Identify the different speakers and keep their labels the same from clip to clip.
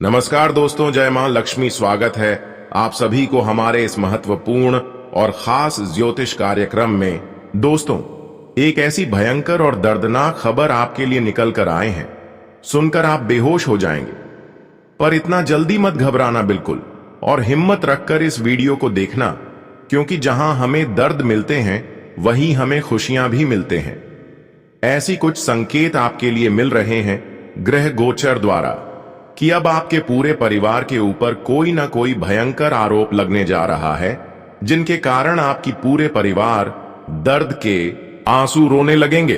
Speaker 1: नमस्कार दोस्तों, जय मां लक्ष्मी। स्वागत है आप सभी को हमारे इस महत्वपूर्ण और खास ज्योतिष कार्यक्रम में। दोस्तों, एक ऐसी भयंकर और दर्दनाक खबर आपके लिए निकल कर आए हैं, सुनकर आप बेहोश हो जाएंगे। पर इतना जल्दी मत घबराना बिल्कुल, और हिम्मत रखकर इस वीडियो को देखना, क्योंकि जहां हमें दर्द मिलते हैं वहीं हमें खुशियां भी मिलते हैं। ऐसी कुछ संकेत आपके लिए मिल रहे हैं ग्रह गोचर द्वारा कि अब आपके पूरे परिवार के ऊपर कोई ना कोई भयंकर आरोप लगने जा रहा है, जिनके कारण आपकी पूरे परिवार दर्द के आंसू रोने लगेंगे।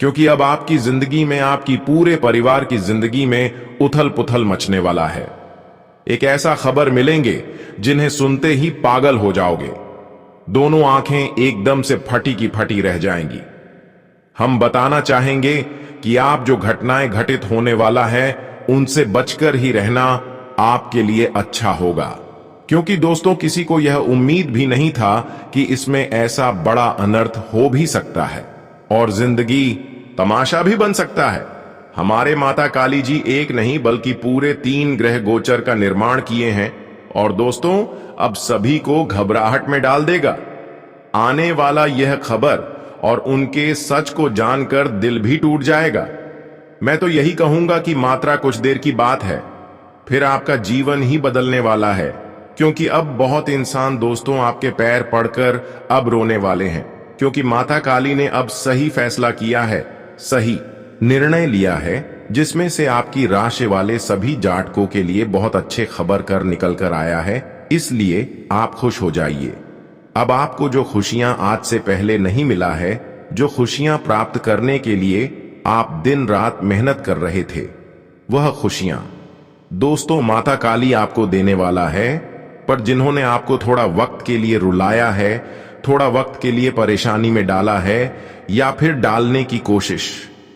Speaker 1: क्योंकि अब आपकी जिंदगी में, आपकी पूरे परिवार की जिंदगी में उथल पुथल मचने वाला है। एक ऐसा खबर मिलेंगे जिन्हें सुनते ही पागल हो जाओगे, दोनों आंखें एकदम से फटी की फटी रह जाएंगी। हम बताना चाहेंगे कि आप जो घटनाएं घटित होने वाला है उनसे बचकर ही रहना आपके लिए अच्छा होगा। क्योंकि दोस्तों, किसी को यह उम्मीद भी नहीं था कि इसमें ऐसा बड़ा अनर्थ हो भी सकता है और जिंदगी तमाशा भी बन सकता है। हमारे माता काली जी एक नहीं बल्कि पूरे 3 ग्रह गोचर का निर्माण किए हैं, और दोस्तों अब सभी को घबराहट में डाल देगा। आने वाला यह खबर और उनके सच को जानकर दिल भी टूट जाएगा। मैं तो यही कहूंगा कि मात्रा कुछ देर की बात है, फिर आपका जीवन ही बदलने वाला है। क्योंकि अब बहुत इंसान दोस्तों आपके पैर पड़कर अब रोने वाले हैं, क्योंकि माता काली ने अब सही फैसला किया है, सही निर्णय लिया है, जिसमें से आपकी राशि वाले सभी जातकों के लिए बहुत अच्छे खबर कर निकल कर आया है। इसलिए आप खुश हो जाइए। अब आपको जो खुशियां आज से पहले नहीं मिला है, जो खुशियां प्राप्त करने के लिए आप दिन रात मेहनत कर रहे थे, वह खुशियां दोस्तों माता काली आपको देने वाला है। पर जिन्होंने आपको थोड़ा वक्त के लिए रुलाया है, थोड़ा वक्त के लिए परेशानी में डाला है, या फिर डालने की कोशिश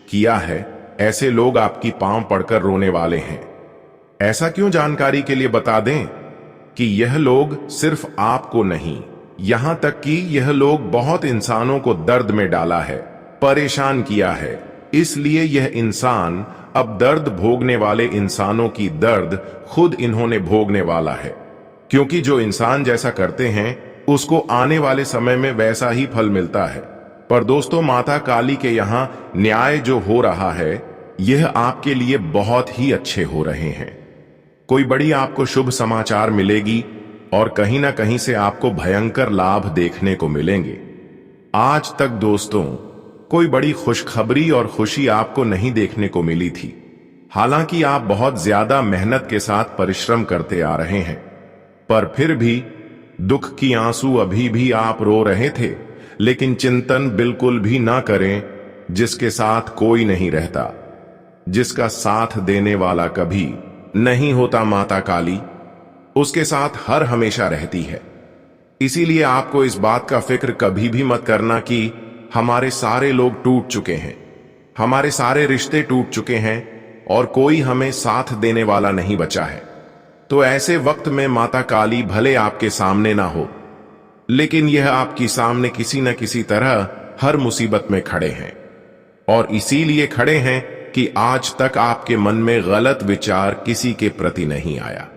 Speaker 1: किया है, ऐसे लोग आपकी पांव पड़कर रोने वाले हैं। ऐसा क्यों, जानकारी के लिए बता दें कि यह लोग सिर्फ आपको नहीं, यहां तक कि यह लोग बहुत इंसानों को दर्द में डाला है, परेशान किया है। इसलिए यह इंसान अब दर्द भोगने वाले इंसानों की दर्द खुद इन्होंने भोगने वाला है। क्योंकि जो इंसान जैसा करते हैं उसको आने वाले समय में वैसा ही फल मिलता है। पर दोस्तों, माता काली के यहां न्याय जो हो रहा है, यह आपके लिए बहुत ही अच्छे हो रहे हैं। कोई बड़ी आपको शुभ समाचार मिलेगी और कहीं ना कहीं से आपको भयंकर लाभ देखने को मिलेंगे। आज तक दोस्तों कोई बड़ी खुशखबरी और खुशी आपको नहीं देखने को मिली थी। हालांकि आप बहुत ज्यादा मेहनत के साथ परिश्रम करते आ रहे हैं, पर फिर भी दुख की आंसू अभी भी आप रो रहे थे। लेकिन चिंतन बिल्कुल भी ना करें, जिसके साथ कोई नहीं रहता, जिसका साथ देने वाला कभी नहीं होता माता काली, उसके साथ हर हमेशा रहती है। इसीलिए आपको इस बात का फिक्र कभी भी मत करना कि हमारे सारे लोग टूट चुके हैं, हमारे सारे रिश्ते टूट चुके हैं और कोई हमें साथ देने वाला नहीं बचा है। तो ऐसे वक्त में माता काली भले आपके सामने ना हो, लेकिन यह आपकी सामने किसी न किसी तरह हर मुसीबत में खड़े हैं। और इसीलिए खड़े हैं कि आज तक आपके मन में गलत विचार किसी के प्रति नहीं आया।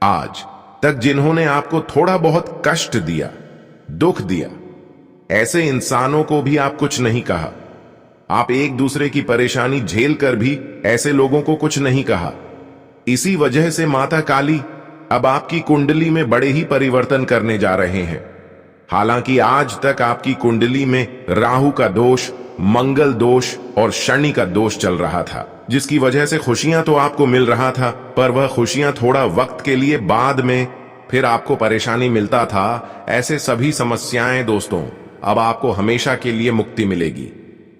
Speaker 1: आज तक जिन्होंने आपको थोड़ा बहुत कष्ट दिया, दुख दिया, ऐसे इंसानों को भी आप कुछ नहीं कहा। आप एक दूसरे की परेशानी झेल कर भी ऐसे लोगों को कुछ नहीं कहा। इसी वजह से माता काली अब आपकी कुंडली में बड़े ही परिवर्तन करने जा रहे हैं। हालांकि आज तक आपकी कुंडली में राहु का दोष, मंगल दोष और शनि का दोष चल रहा था, जिसकी वजह से खुशियां तो आपको मिल रहा था, पर वह खुशियां थोड़ा वक्त के लिए, बाद में फिर आपको परेशानी मिलता था। ऐसे सभी समस्याएं दोस्तों अब आपको हमेशा के लिए मुक्ति मिलेगी।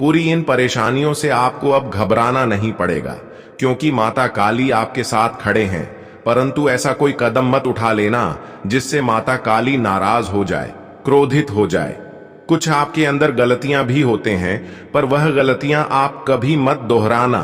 Speaker 1: पूरी इन परेशानियों से आपको अब घबराना नहीं पड़ेगा, क्योंकि माता काली आपके साथ खड़े हैं। परंतु ऐसा कोई कदम मत उठा लेना जिससे माता काली नाराज हो जाए, क्रोधित हो जाए। कुछ आपके अंदर गलतियां भी होते हैं, पर वह गलतियां आप कभी मत दोहराना।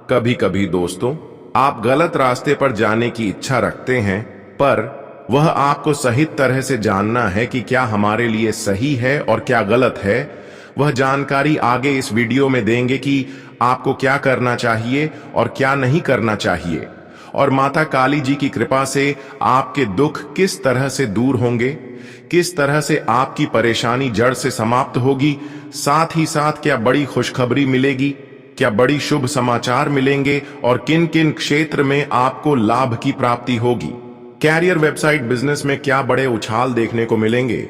Speaker 1: कभी कभी दोस्तों आप गलत रास्ते पर जाने की इच्छा रखते हैं, पर वह आपको सही तरह से जानना है कि क्या हमारे लिए सही है और क्या गलत है। वह जानकारी आगे इस वीडियो में देंगे कि आपको क्या करना चाहिए और क्या नहीं करना चाहिए। और माता काली जी की कृपा से आपके दुख किस तरह से दूर होंगे, किस तरह से आपकी परेशानी जड़ से समाप्त होगी, साथ ही साथ क्या बड़ी खुशखबरी मिलेगी, क्या बड़ी शुभ समाचार मिलेंगे और किन किन क्षेत्र में आपको लाभ की प्राप्ति होगी, कैरियर, वेबसाइट, बिजनेस में क्या बड़े उछाल देखने को मिलेंगे,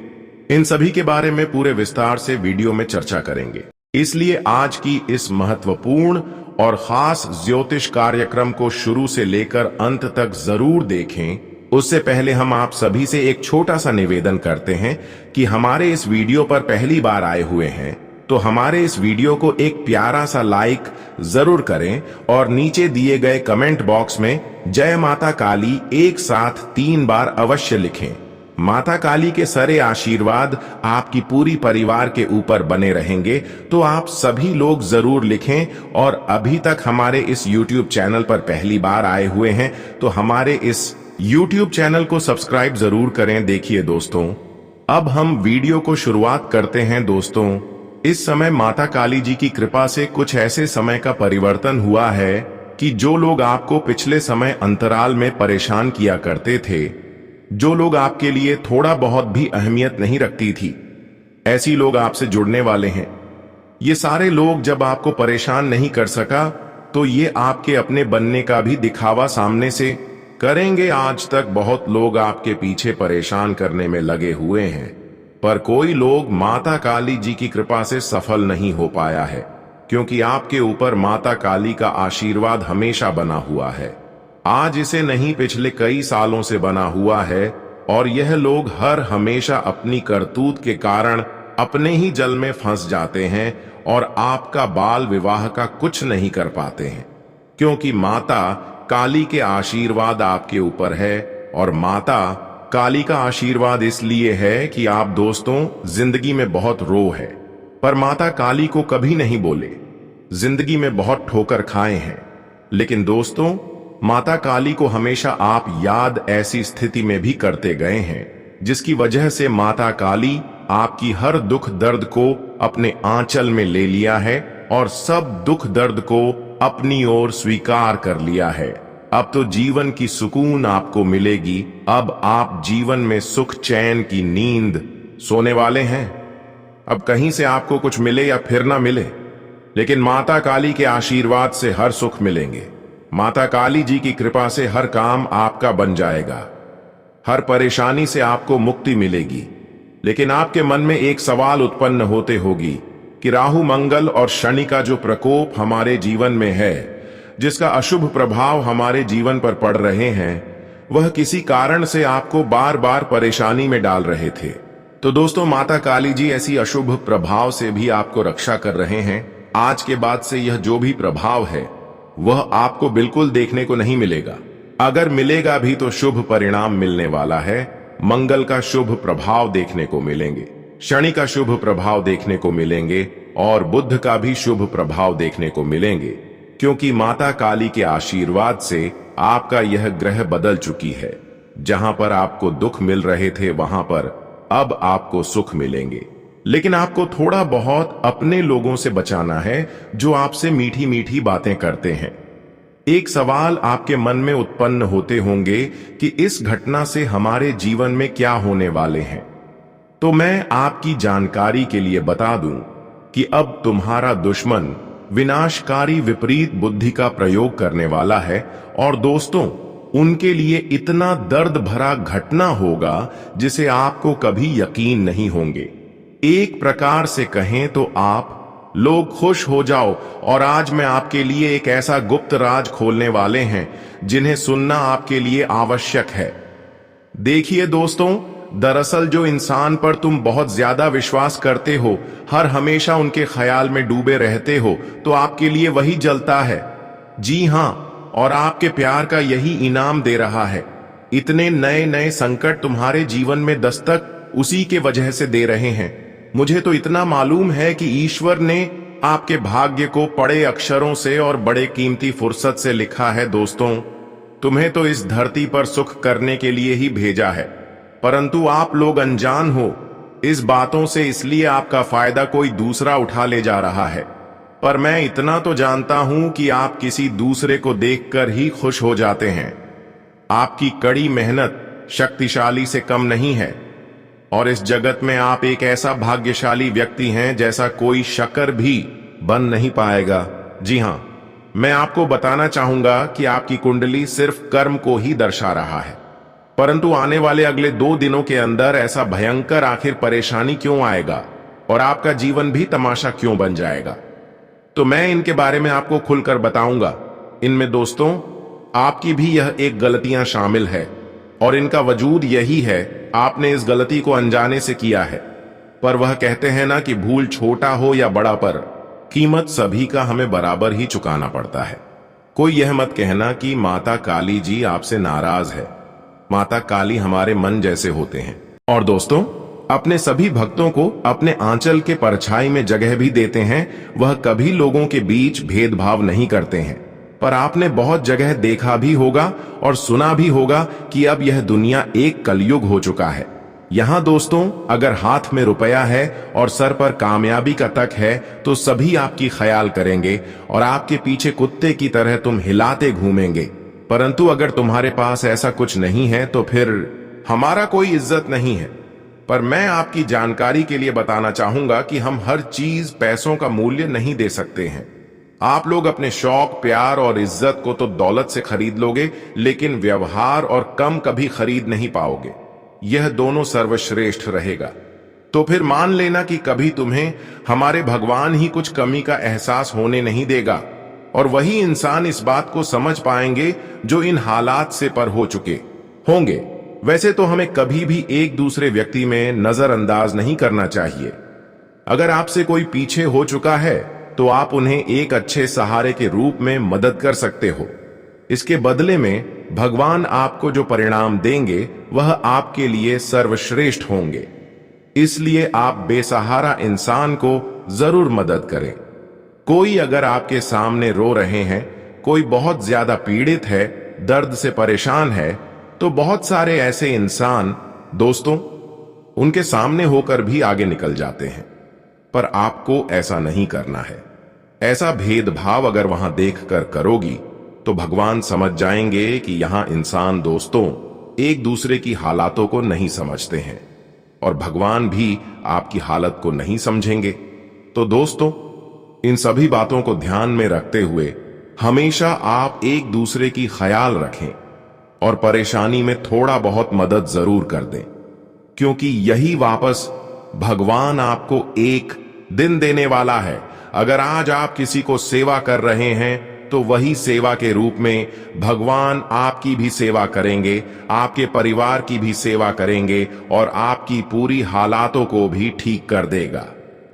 Speaker 1: इन सभी के बारे में पूरे विस्तार से वीडियो में चर्चा करेंगे। इसलिए आज की इस महत्वपूर्ण और खास ज्योतिष कार्यक्रम को शुरू से लेकर अंत तक जरूर देखें। उससे पहले हम आप सभी से एक छोटा सा निवेदन करते हैं कि हमारे इस वीडियो पर पहली बार आए हुए हैं तो हमारे इस वीडियो को एक प्यारा सा लाइक जरूर करें और नीचे दिए गए कमेंट बॉक्स में जय माता काली एक साथ 3 बार अवश्य लिखें। माता काली के सारे आशीर्वाद आपकी पूरी परिवार के ऊपर बने रहेंगे, तो आप सभी लोग जरूर लिखें। और अभी तक हमारे इस YouTube चैनल पर पहली बार आए हुए हैं तो हमारे इस YouTube चैनल को सब्सक्राइब जरूर करें। देखिए दोस्तों, अब हम वीडियो को शुरुआत करते हैं। दोस्तों, इस समय माता काली जी की कृपा से कुछ ऐसे समय का परिवर्तन हुआ है कि जो लोग आपको पिछले समय अंतराल में परेशान किया करते थे, जो लोग आपके लिए थोड़ा बहुत भी अहमियत नहीं रखती थी, ऐसी लोग आपसे जुड़ने वाले हैं। ये सारे लोग जब आपको परेशान नहीं कर सका तो ये आपके अपने बनने का भी दिखावा सामने से करेंगे। आज तक बहुत लोग आपके पीछे परेशान करने में लगे हुए हैं, पर कोई लोग माता काली जी की कृपा से सफल नहीं हो पाया है, क्योंकि आपके ऊपर माता काली का आशीर्वाद हमेशा बना हुआ है। आज इसे नहीं, पिछले कई सालों से बना हुआ है। और यह लोग हर हमेशा अपनी करतूत के कारण अपने ही जल में फंस जाते हैं और आपका बाल विवाह का कुछ नहीं कर पाते हैं, क्योंकि माता काली के आशीर्वाद आपके ऊपर है। और माता काली का आशीर्वाद इसलिए है कि आप दोस्तों जिंदगी में बहुत रो है, पर माता काली को कभी नहीं बोले, जिंदगी में बहुत ठोकर खाए हैं, लेकिन दोस्तों माता काली को हमेशा आप याद ऐसी स्थिति में भी करते गए हैं, जिसकी वजह से माता काली आपकी हर दुख दर्द को अपने आंचल में ले लिया है और सब दुख दर्द को अपनी ओर स्वीकार कर लिया है। अब तो जीवन की सुकून आपको मिलेगी। अब आप जीवन में सुख चैन की नींद सोने वाले हैं। अब कहीं से आपको कुछ मिले या फिर ना मिले, लेकिन माता काली के आशीर्वाद से हर सुख मिलेंगे। माता काली जी की कृपा से हर काम आपका बन जाएगा, हर परेशानी से आपको मुक्ति मिलेगी। लेकिन आपके मन में एक सवाल उत्पन्न होते होगी कि राहु, मंगल और शनि का जो प्रकोप हमारे जीवन में है, जिसका अशुभ प्रभाव हमारे जीवन पर पड़ रहे हैं, वह किसी कारण से आपको बार बार परेशानी में डाल रहे थे। तो दोस्तों, माता काली जी ऐसी अशुभ प्रभाव से भी आपको रक्षा कर रहे हैं। आज के बाद से यह जो भी प्रभाव है वह आपको बिल्कुल देखने को नहीं मिलेगा। अगर मिलेगा भी तो शुभ परिणाम मिलने वाला है। मंगल का शुभ प्रभाव देखने को मिलेंगे, शनि का शुभ प्रभाव देखने को मिलेंगे और बुध का भी शुभ प्रभाव देखने को मिलेंगे, क्योंकि माता काली के आशीर्वाद से आपका यह ग्रह बदल चुकी है। जहां पर आपको दुख मिल रहे थे वहां पर अब आपको सुख मिलेंगे। लेकिन आपको थोड़ा बहुत अपने लोगों से बचाना है जो आपसे मीठी मीठी बातें करते हैं। एक सवाल आपके मन में उत्पन्न होते होंगे कि इस घटना से हमारे जीवन में क्या होने वाले हैं। तो मैं आपकी जानकारी के लिए बता दूं कि अब तुम्हारा दुश्मन विनाशकारी विपरीत बुद्धि का प्रयोग करने वाला है। और दोस्तों, उनके लिए इतना दर्द भरा घटना होगा जिसे आपको कभी यकीन नहीं होंगे। एक प्रकार से कहें तो आप लोग खुश हो जाओ। और आज मैं आपके लिए एक ऐसा गुप्त राज खोलने वाले हैं जिन्हें सुनना आपके लिए आवश्यक है। देखिए दोस्तों, दरअसल जो इंसान पर तुम बहुत ज्यादा विश्वास करते हो, हर हमेशा उनके ख्याल में डूबे रहते हो, तो आपके लिए वही जलता है। जी हां, और आपके प्यार का यही इनाम दे रहा है। इतने नए नए संकट तुम्हारे जीवन में दस्तक उसी के वजह से दे रहे हैं। मुझे तो इतना मालूम है कि ईश्वर ने आपके भाग्य को बड़े अक्षरों से और बड़े कीमती फुर्सत से लिखा है। दोस्तों, तुम्हें तो इस धरती पर सुख करने के लिए ही भेजा है, परंतु आप लोग अनजान हो इस बातों से, इसलिए आपका फायदा कोई दूसरा उठा ले जा रहा है। पर मैं इतना तो जानता हूं कि आप किसी दूसरे को देखकर ही खुश हो जाते हैं। आपकी कड़ी मेहनत शक्तिशाली से कम नहीं है, और इस जगत में आप एक ऐसा भाग्यशाली व्यक्ति हैं जैसा कोई शकर भी बन नहीं पाएगा। जी हां, मैं आपको बताना चाहूंगा कि आपकी कुंडली सिर्फ कर्म को ही दर्शा रहा है, परंतु आने वाले अगले 2 दिनों के अंदर ऐसा भयंकर आखिर परेशानी क्यों आएगा और आपका जीवन भी तमाशा क्यों बन जाएगा, तो मैं इनके बारे में आपको खुलकर बताऊंगा। इनमें दोस्तों आपकी भी यह एक गलतियां शामिल है, और इनका वजूद यही है, आपने इस गलती को अनजाने से किया है। पर वह कहते हैं ना कि भूल छोटा हो या बड़ा, पर कीमत सभी का हमें बराबर ही चुकाना पड़ता है। कोई यह मत कहना कि माता काली जी आपसे नाराज है। माता काली हमारे मन जैसे होते हैं, और दोस्तों अपने सभी भक्तों को अपने आंचल के परछाई में जगह भी देते हैं। वह कभी लोगों के बीच भेदभाव नहीं करते हैं। पर आपने बहुत जगह देखा भी होगा और सुना भी होगा कि अब यह दुनिया एक कलयुग हो चुका है। यहां दोस्तों अगर हाथ में रुपया है और सर पर कामयाबी का तक है तो सभी आपकी ख्याल करेंगे और आपके पीछे कुत्ते की तरह तुम हिलाते घूमेंगे। परंतु अगर तुम्हारे पास ऐसा कुछ नहीं है तो फिर हमारा कोई इज्जत नहीं है। पर मैं आपकी जानकारी के लिए बताना चाहूंगा कि हम हर चीज पैसों का मूल्य नहीं दे सकते हैं। आप लोग अपने शौक, प्यार और इज्जत को तो दौलत से खरीद लोगे, लेकिन व्यवहार और कम कभी खरीद नहीं पाओगे। यह दोनों सर्वश्रेष्ठ रहेगा। तो फिर मान लेना कि कभी तुम्हें हमारे भगवान ही कुछ कमी का एहसास होने नहीं देगा, और वही इंसान इस बात को समझ पाएंगे जो इन हालात से पर हो चुके होंगे। वैसे तो हमें कभी भी एक दूसरे व्यक्ति में नजरअंदाज नहीं करना चाहिए। अगर आपसे कोई पीछे हो चुका है तो आप उन्हें एक अच्छे सहारे के रूप में मदद कर सकते हो। इसके बदले में भगवान आपको जो परिणाम देंगे वह आपके लिए सर्वश्रेष्ठ होंगे। इसलिए आप बेसहारा इंसान को जरूर मदद करें। कोई अगर आपके सामने रो रहे हैं, कोई बहुत ज्यादा पीड़ित है, दर्द से परेशान है, तो बहुत सारे ऐसे इंसान दोस्तों उनके सामने होकर भी आगे निकल जाते हैं। पर आपको ऐसा नहीं करना है। ऐसा भेदभाव अगर वहां देखकर करोगी तो भगवान समझ जाएंगे कि यहां इंसान दोस्तों एक दूसरे की हालातों को नहीं समझते हैं, और भगवान भी आपकी हालत को नहीं समझेंगे। तो दोस्तों इन सभी बातों को ध्यान में रखते हुए हमेशा आप एक दूसरे की ख्याल रखें और परेशानी में थोड़ा बहुत मदद जरूर कर दें, क्योंकि यही वापस भगवान आपको एक दिन देने वाला है। अगर आज आप किसी को सेवा कर रहे हैं तो वही सेवा के रूप में भगवान आपकी भी सेवा करेंगे, आपके परिवार की भी सेवा करेंगे और आपकी पूरी हालातों को भी ठीक कर देगा।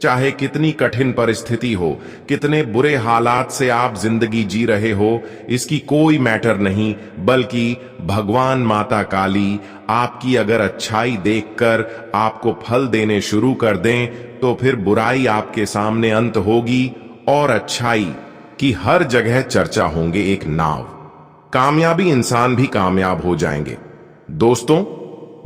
Speaker 1: चाहे कितनी कठिन परिस्थिति हो, कितने बुरे हालात से आप जिंदगी जी रहे हो, इसकी कोई मैटर नहीं, बल्कि भगवान माता काली आपकी अगर अच्छाई देखकर आपको फल देने शुरू कर दें तो फिर बुराई आपके सामने अंत होगी और अच्छाई की हर जगह चर्चा होंगे एक नाव। कामयाबी इंसान भी कामयाब हो जाएंगे। दोस्तों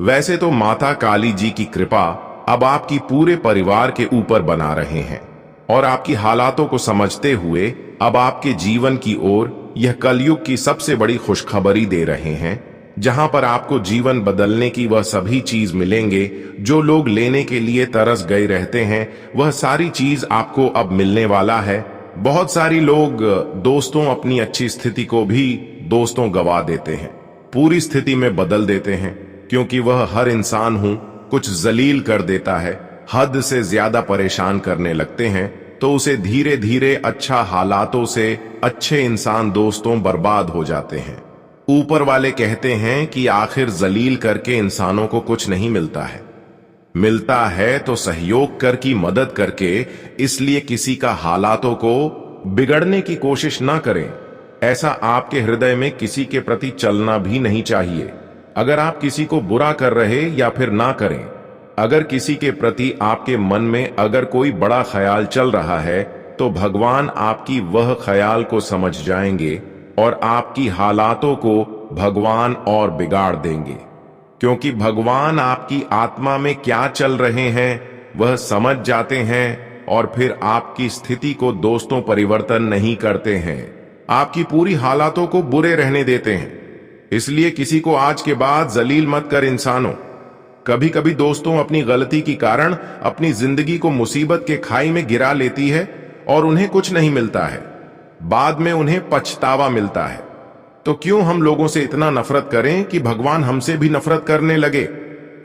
Speaker 1: वैसे तो माता काली जी की कृपा अब आपकी पूरे परिवार के ऊपर बना रहे हैं, और आपकी हालातों को समझते हुए अब आपके जीवन की ओर यह कलयुग की सबसे बड़ी खुशखबरी दे रहे हैं, जहां पर आपको जीवन बदलने की वह सभी चीज मिलेंगे जो लोग लेने के लिए तरस गए रहते हैं। वह सारी चीज आपको अब मिलने वाला है। बहुत सारी लोग दोस्तों अपनी अच्छी स्थिति को भी दोस्तों गवा देते हैं, पूरी स्थिति में बदल देते हैं, क्योंकि वह हर इंसान हूं कुछ जलील कर देता है, हद से ज्यादा परेशान करने लगते हैं, तो उसे धीरे धीरे अच्छा हालातों से अच्छे इंसान दोस्तों बर्बाद हो जाते हैं। ऊपर वाले कहते हैं कि आखिर जलील करके इंसानों को कुछ नहीं मिलता है, मिलता है तो सहयोग कर की मदद करके। इसलिए किसी का हालातों को बिगड़ने की कोशिश ना करें। ऐसा आपके हृदय में किसी के प्रति चलना भी नहीं चाहिए। अगर आप किसी को बुरा कर रहे या फिर ना करें, अगर किसी के प्रति आपके मन में अगर कोई बड़ा ख्याल चल रहा है तो भगवान आपकी वह ख्याल को समझ जाएंगे और आपकी हालातों को भगवान और बिगाड़ देंगे, क्योंकि भगवान आपकी आत्मा में क्या चल रहे हैं वह समझ जाते हैं और फिर आपकी स्थिति को दोस्तों परिवर्तन नहीं करते हैं, आपकी पूरी हालातों को बुरे रहने देते हैं। इसलिए किसी को आज के बाद जलील मत कर इंसानों। कभी कभी दोस्तों अपनी गलती के कारण अपनी जिंदगी को मुसीबत के खाई में गिरा लेती है और उन्हें कुछ नहीं मिलता है, बाद में उन्हें पछतावा मिलता है। तो क्यों हम लोगों से इतना नफरत करें कि भगवान हमसे भी नफरत करने लगे।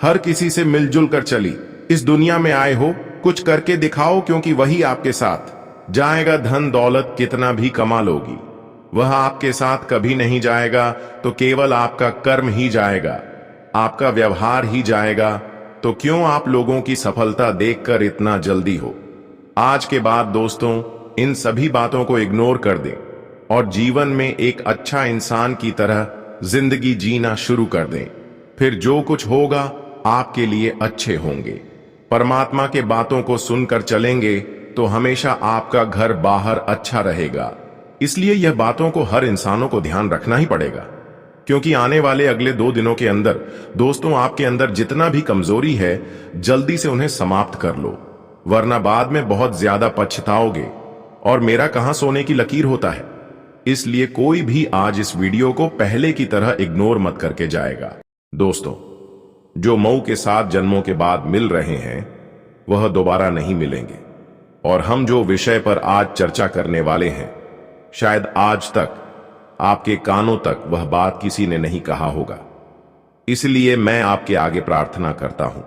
Speaker 1: हर किसी से मिलजुल कर चली इस दुनिया में आए हो, कुछ करके दिखाओ, क्योंकि वही आपके साथ जाएगा। धन दौलत कितना भी कमा लोगी, वह आपके साथ कभी नहीं जाएगा। तो केवल आपका कर्म ही जाएगा, आपका व्यवहार ही जाएगा। तो क्यों आप लोगों की सफलता देखकर इतना जल्दी हो। आज के बाद दोस्तों इन सभी बातों को इग्नोर कर दें और जीवन में एक अच्छा इंसान की तरह जिंदगी जीना शुरू कर दें। फिर जो कुछ होगा आपके लिए अच्छे होंगे। परमात्मा के बातों को सुनकर चलेंगे तो हमेशा आपका घर बाहर अच्छा रहेगा। इसलिए यह बातों को हर इंसानों को ध्यान रखना ही पड़ेगा, क्योंकि आने वाले अगले 2 दिनों के अंदर दोस्तों आपके अंदर जितना भी कमजोरी है जल्दी से उन्हें समाप्त कर लो, वरना बाद में बहुत ज्यादा पछताओगे। और मेरा कहां सोने की लकीर होता है, इसलिए कोई भी आज इस वीडियो को पहले की तरह इग्नोर मत करके जाएगा। दोस्तों जो मऊ के 7 जन्मों के बाद मिल रहे हैं वह दोबारा नहीं मिलेंगे। और हम जो विषय पर आज चर्चा करने वाले हैं, शायद आज तक आपके कानों तक वह बात किसी ने नहीं कहा होगा। इसलिए मैं आपके आगे प्रार्थना करता हूं,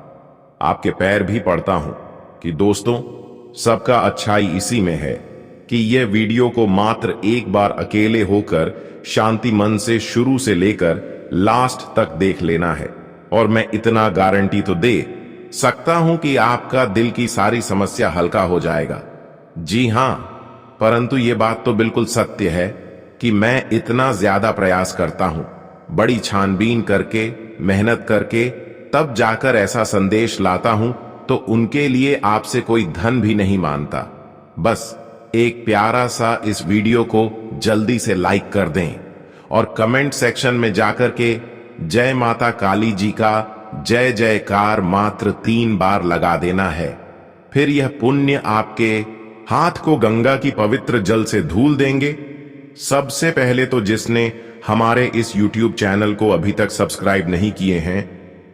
Speaker 1: आपके पैर भी पड़ता हूं कि दोस्तों सबका अच्छाई इसी में है कि यह वीडियो को मात्र एक बार अकेले होकर शांति मन से शुरू से लेकर लास्ट तक देख लेना है। और मैं इतना गारंटी तो दे सकता हूं कि आपका दिल की सारी समस्या हल्का हो जाएगा। जी हां, परंतु यह बात तो बिल्कुल सत्य है कि मैं इतना ज्यादा प्रयास करता हूं, बड़ी छानबीन करके, मेहनत करके, तब जाकर ऐसा संदेश लाता हूं तो उनके लिए आपसे कोई धन भी नहीं मानता। बस एक प्यारा सा इस वीडियो को जल्दी से लाइक कर दें और कमेंट सेक्शन में जाकर के जय माता काली जी का जय जयकार मात्र 3 बार लगा देना है। फिर यह पुण्य आपके हाथ को गंगा की पवित्र जल से धुल देंगे। सबसे पहले तो जिसने हमारे इस YouTube चैनल को अभी तक सब्सक्राइब नहीं किए हैं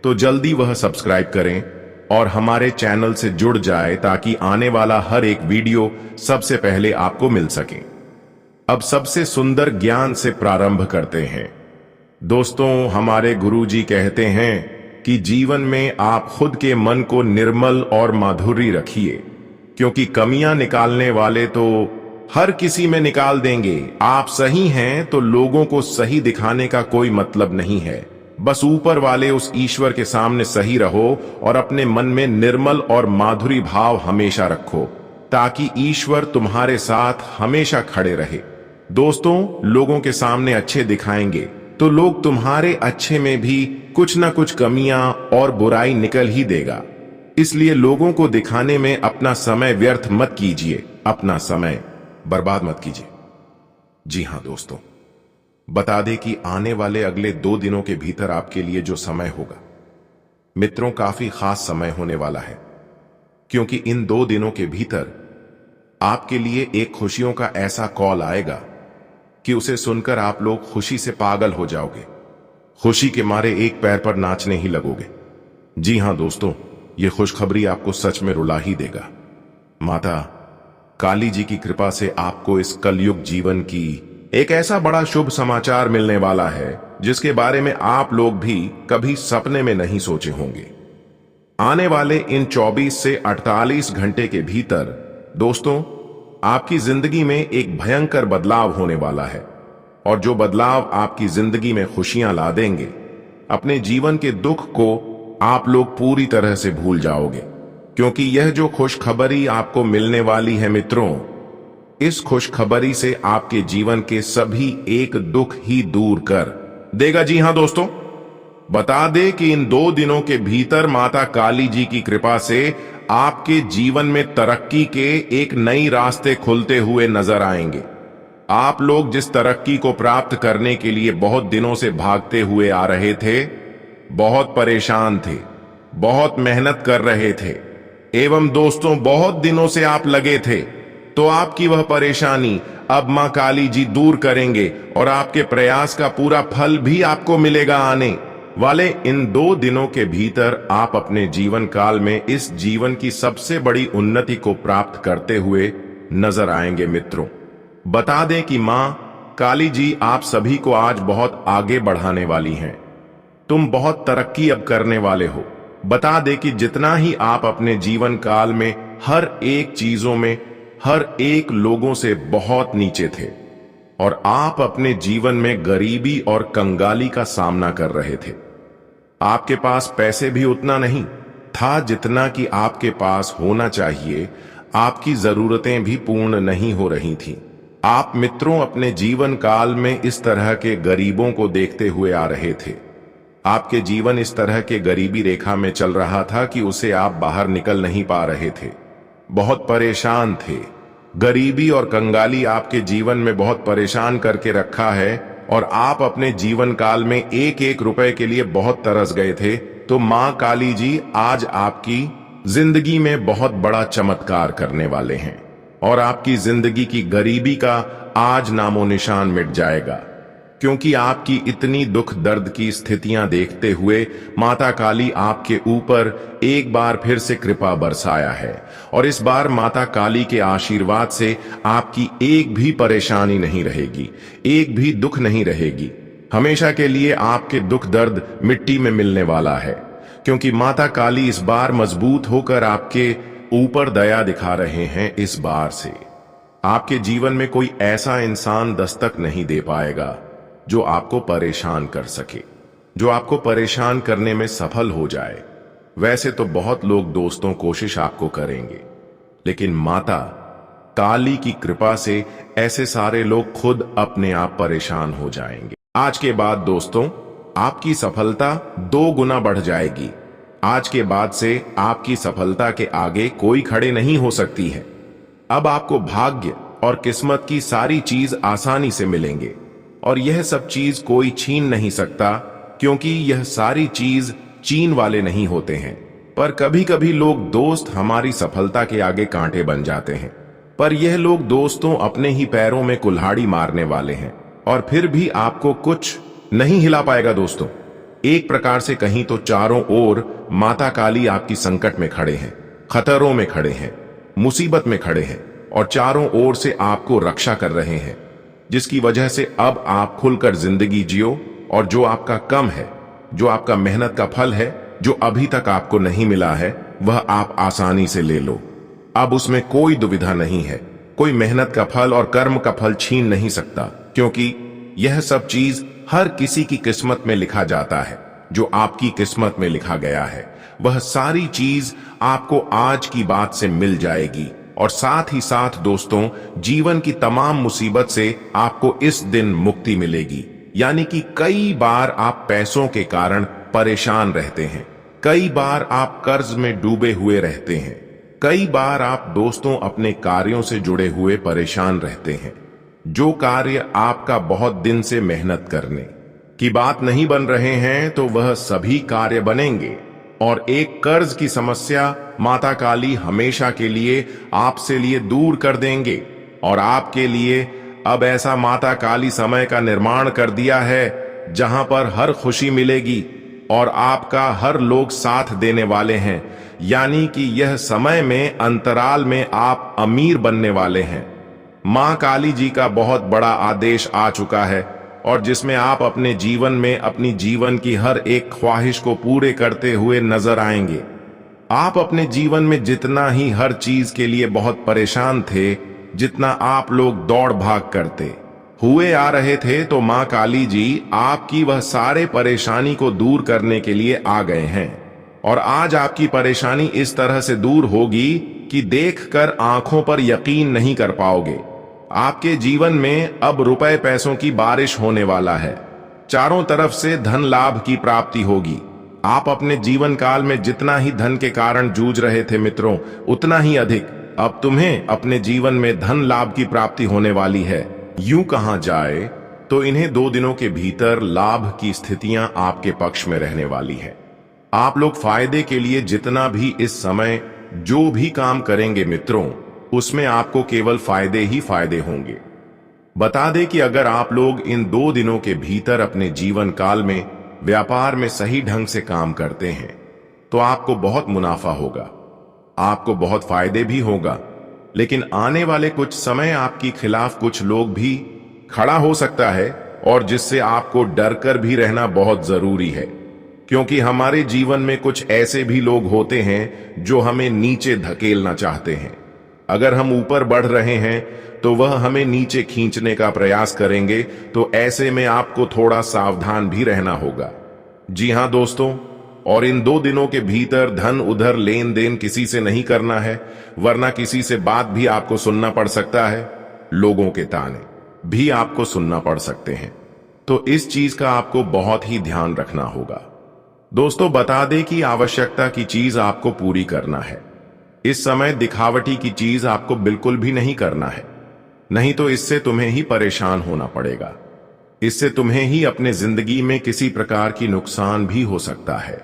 Speaker 1: तो जल्दी वह सब्सक्राइब करें और हमारे चैनल से जुड़ जाए, ताकि आने वाला हर एक वीडियो सबसे पहले आपको मिल सके। अब सबसे सुंदर ज्ञान से प्रारंभ करते हैं। दोस्तों हमारे गुरुजी कहते हैं कि जीवन में आप खुद के मन को निर्मल और माधुरी रखिए, क्योंकि कमियां निकालने वाले तो हर किसी में निकाल देंगे। आप सही हैं तो लोगों को सही दिखाने का कोई मतलब नहीं है। बस ऊपर वाले उस ईश्वर के सामने सही रहो और अपने मन में निर्मल और माधुरी भाव हमेशा रखो, ताकि ईश्वर तुम्हारे साथ हमेशा खड़े रहे। दोस्तों लोगों के सामने अच्छे दिखाएंगे तो लोग तुम्हारे अच्छे में भी कुछ ना कुछ कमियां और बुराई निकल ही देगा। इसलिए लोगों को दिखाने में अपना समय व्यर्थ मत कीजिए, अपना समय बर्बाद मत कीजिए। जी हां दोस्तों, बता दें कि आने वाले अगले 2 दिनों के भीतर आपके लिए जो समय होगा मित्रों, काफी खास समय होने वाला है, क्योंकि इन 2 दिनों के भीतर आपके लिए एक खुशियों का ऐसा कॉल आएगा कि उसे सुनकर आप लोग खुशी से पागल हो जाओगे। खुशी के मारे एक पैर पर नाचने ही लगोगे। जी हां दोस्तों, यह खुशखबरी आपको सच में रुला ही देगा। माता काली जी की कृपा से आपको इस कलयुग जीवन की एक ऐसा बड़ा शुभ समाचार मिलने वाला है जिसके बारे में आप लोग भी कभी सपने में नहीं सोचे होंगे। आने वाले इन 24 से 48 घंटे के भीतर दोस्तों आपकी जिंदगी में एक भयंकर बदलाव होने वाला है, और जो बदलाव आपकी जिंदगी में खुशियां ला देंगे। अपने जीवन के दुख को आप लोग पूरी तरह से भूल जाओगे, क्योंकि यह जो खुशखबरी आपको मिलने वाली है मित्रों, इस खुशखबरी से आपके जीवन के सभी एक दुख ही दूर कर देगा। जी हां दोस्तों, बता दे कि इन 2 दिनों के भीतर माता काली जी की कृपा से आपके जीवन में तरक्की के एक नई रास्ते खुलते हुए नजर आएंगे। आप लोग जिस तरक्की को प्राप्त करने के लिए बहुत दिनों से भागते हुए आ रहे थे, बहुत परेशान थे, बहुत मेहनत कर रहे थे, एवं दोस्तों बहुत दिनों से आप लगे थे, तो आपकी वह परेशानी अब मां काली जी दूर करेंगे और आपके प्रयास का पूरा फल भी आपको मिलेगा। आने वाले इन 2 दिनों के भीतर आप अपने जीवन काल में इस जीवन की सबसे बड़ी उन्नति को प्राप्त करते हुए नजर आएंगे। मित्रों, बता दें कि मां काली जी आप सभी को आज बहुत आगे बढ़ाने वाली हैं। तुम बहुत तरक्की अब करने वाले हो। बता दे कि जितना ही आप अपने जीवन काल में हर एक चीजों में, हर एक लोगों से बहुत नीचे थे और आप अपने जीवन में गरीबी और कंगाली का सामना कर रहे थे। आपके पास पैसे भी उतना नहीं था जितना कि आपके पास होना चाहिए। आपकी जरूरतें भी पूर्ण नहीं हो रही थीं। आप मित्रों अपने जीवन काल में इस तरह के गरीबों को देखते हुए आ रहे थे। आपके जीवन इस तरह के गरीबी रेखा में चल रहा था कि उसे आप बाहर निकल नहीं पा रहे थे। बहुत परेशान थे। गरीबी और कंगाली आपके जीवन में बहुत परेशान करके रखा है और आप अपने जीवन काल में एक एक रुपए के लिए बहुत तरस गए थे। तो मां काली जी आज आपकी जिंदगी में बहुत बड़ा चमत्कार करने वाले हैं और आपकी जिंदगी की गरीबी का आज नामो निशान मिट जाएगा। क्योंकि आपकी इतनी दुख दर्द की स्थितियां देखते हुए माता काली आपके ऊपर एक बार फिर से कृपा बरसाया है और इस बार माता काली के आशीर्वाद से आपकी एक भी परेशानी नहीं रहेगी, एक भी दुख नहीं रहेगी। हमेशा के लिए आपके दुख दर्द मिट्टी में मिलने वाला है, क्योंकि माता काली इस बार मजबूत होकर आपके ऊपर दया दिखा रहे हैं। इस बार से आपके जीवन में कोई ऐसा इंसान दस्तक नहीं दे पाएगा जो आपको परेशान कर सके, जो आपको परेशान करने में सफल हो जाए। वैसे तो बहुत लोग दोस्तों कोशिश आपको करेंगे, लेकिन माता काली की कृपा से ऐसे सारे लोग खुद अपने आप परेशान हो जाएंगे। आज के बाद दोस्तों आपकी सफलता 2 गुना बढ़ जाएगी। आज के बाद से आपकी सफलता के आगे कोई खड़े नहीं हो सकती है। अब आपको भाग्य और किस्मत की सारी चीज आसानी से मिलेंगे और यह सब चीज कोई छीन नहीं सकता, क्योंकि यह सारी चीज चीन वाले नहीं होते हैं। पर कभी कभी लोग दोस्त हमारी सफलता के आगे कांटे बन जाते हैं, पर यह लोग दोस्तों अपने ही पैरों में कुल्हाड़ी मारने वाले हैं और फिर भी आपको कुछ नहीं हिला पाएगा। दोस्तों, एक प्रकार से कहीं तो चारों ओर माता काली आपकी संकट में खड़े हैं, खतरों में खड़े हैं, मुसीबत में खड़े हैं और चारों ओर से आपको रक्षा कर रहे हैं, जिसकी वजह से अब आप खुलकर जिंदगी जियो और जो आपका कम है, जो आपका मेहनत का फल है, जो अभी तक आपको नहीं मिला है, वह आप आसानी से ले लो। अब उसमें कोई दुविधा नहीं है। कोई मेहनत का फल और कर्म का फल छीन नहीं सकता, क्योंकि यह सब चीज हर किसी की किस्मत में लिखा जाता है। जो आपकी किस्मत में लिखा गया है वह सारी चीज आपको आज की बात से मिल जाएगी और साथ ही साथ दोस्तों जीवन की तमाम मुसीबत से आपको इस दिन मुक्ति मिलेगी। यानी कि कई बार आप पैसों के कारण परेशान रहते हैं, कई बार आप कर्ज में डूबे हुए रहते हैं, कई बार आप दोस्तों अपने कार्यों से जुड़े हुए परेशान रहते हैं। जो कार्य आपका बहुत दिन से मेहनत करने की बात नहीं बन रहे हैं, तो वह सभी कार्य बनेंगे और एक कर्ज की समस्या माता काली हमेशा के लिए आपसे लिए दूर कर देंगे और आपके लिए अब ऐसा माता काली समय का निर्माण कर दिया है जहां पर हर खुशी मिलेगी और आपका हर लोग साथ देने वाले हैं। यानी कि यह समय में अंतराल में आप अमीर बनने वाले हैं। मां काली जी का बहुत बड़ा आदेश आ चुका है और जिसमें आप अपने जीवन में अपनी जीवन की हर एक ख्वाहिश को पूरे करते हुए नजर आएंगे। आप अपने जीवन में जितना ही हर चीज के लिए बहुत परेशान थे, जितना आप लोग दौड़ भाग करते हुए आ रहे थे, तो मां काली जी आपकी वह सारे परेशानी को दूर करने के लिए आ गए हैं। और आज आपकी परेशानी इस तरह से दूर होगी कि देखकर आंखों पर यकीन नहीं कर पाओगे। आपके जीवन में अब रुपए पैसों की बारिश होने वाला है। चारों तरफ से धन लाभ की प्राप्ति होगी। आप अपने जीवन काल में जितना ही धन के कारण जूझ रहे थे मित्रों, उतना ही अधिक अब तुम्हें अपने जीवन में धन लाभ की प्राप्ति होने वाली है। यूं कहा जाए तो इन्हें 2 दिनों के भीतर लाभ की स्थितियां आपके पक्ष में रहने वाली है। आप लोग फायदे के लिए जितना भी इस समय जो भी काम करेंगे मित्रों, उसमें आपको केवल फायदे ही फायदे होंगे। बता दें कि अगर आप लोग इन 2 दिनों के भीतर अपने जीवन काल में व्यापार में सही ढंग से काम करते हैं तो आपको बहुत मुनाफा होगा, आपको बहुत फायदे भी होगा। लेकिन आने वाले कुछ समय आपके खिलाफ कुछ लोग भी खड़ा हो सकता है, और जिससे आपको डर कर भी रहना बहुत जरूरी है, क्योंकि हमारे जीवन में कुछ ऐसे भी लोग होते हैं जो हमें नीचे धकेलना चाहते हैं। अगर हम ऊपर बढ़ रहे हैं तो वह हमें नीचे खींचने का प्रयास करेंगे, तो ऐसे में आपको थोड़ा सावधान भी रहना होगा। जी हां दोस्तों, और इन 2 दिनों के भीतर धन उधर लेन देन किसी से नहीं करना है, वरना किसी से बात भी आपको सुनना पड़ सकता है, लोगों के ताने भी आपको सुनना पड़ सकते हैं। तो इस चीज का आपको बहुत ही ध्यान रखना होगा। दोस्तों बता दें कि आवश्यकता की चीज आपको पूरी करना है। इस समय दिखावटी की चीज आपको बिल्कुल भी नहीं करना है, नहीं तो इससे तुम्हें ही परेशान होना पड़ेगा। इससे तुम्हें ही अपने जिंदगी में किसी प्रकार की नुकसान भी हो सकता है।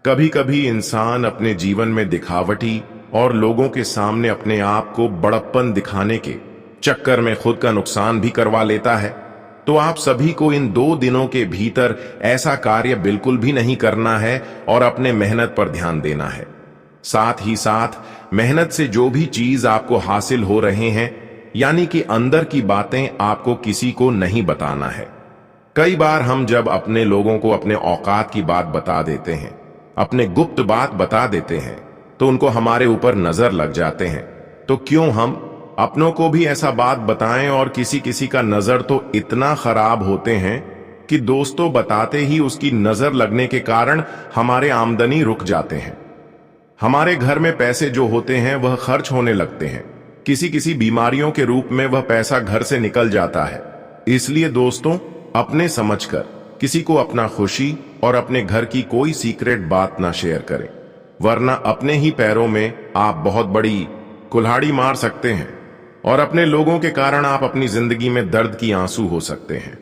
Speaker 1: कभी कभी इंसान अपने जीवन में दिखावटी और लोगों के सामने अपने आप को बड़प्पन दिखाने के चक्कर में खुद का नुकसान भी करवा लेता है। तो आप सभी को इन 2 दिनों के भीतर ऐसा कार्य बिल्कुल भी नहीं करना है और अपने मेहनत पर ध्यान देना है। साथ ही साथ मेहनत से जो भी चीज आपको हासिल हो रहे हैं, यानी कि अंदर की बातें आपको किसी को नहीं बताना है। कई बार हम जब अपने लोगों को अपने औकात की बात बता देते हैं, अपने गुप्त बात बता देते हैं, तो उनको हमारे ऊपर नजर लग जाते हैं। तो क्यों हम अपनों को भी ऐसा बात बताएं, और किसी किसी का नजर तो इतना खराब होते हैं कि दोस्तों बताते ही उसकी नजर लगने के कारण हमारे आमदनी रुक जाते हैं। हमारे घर में पैसे जो होते हैं वह खर्च होने लगते हैं, किसी किसी बीमारियों के रूप में वह पैसा घर से निकल जाता है। इसलिए दोस्तों अपने समझकर किसी को अपना खुशी और अपने घर की कोई सीक्रेट बात ना शेयर करें, वरना अपने ही पैरों में आप बहुत बड़ी कुल्हाड़ी मार सकते हैं और अपने लोगों के कारण आप अपनी जिंदगी में दर्द की आंसू हो सकते हैं।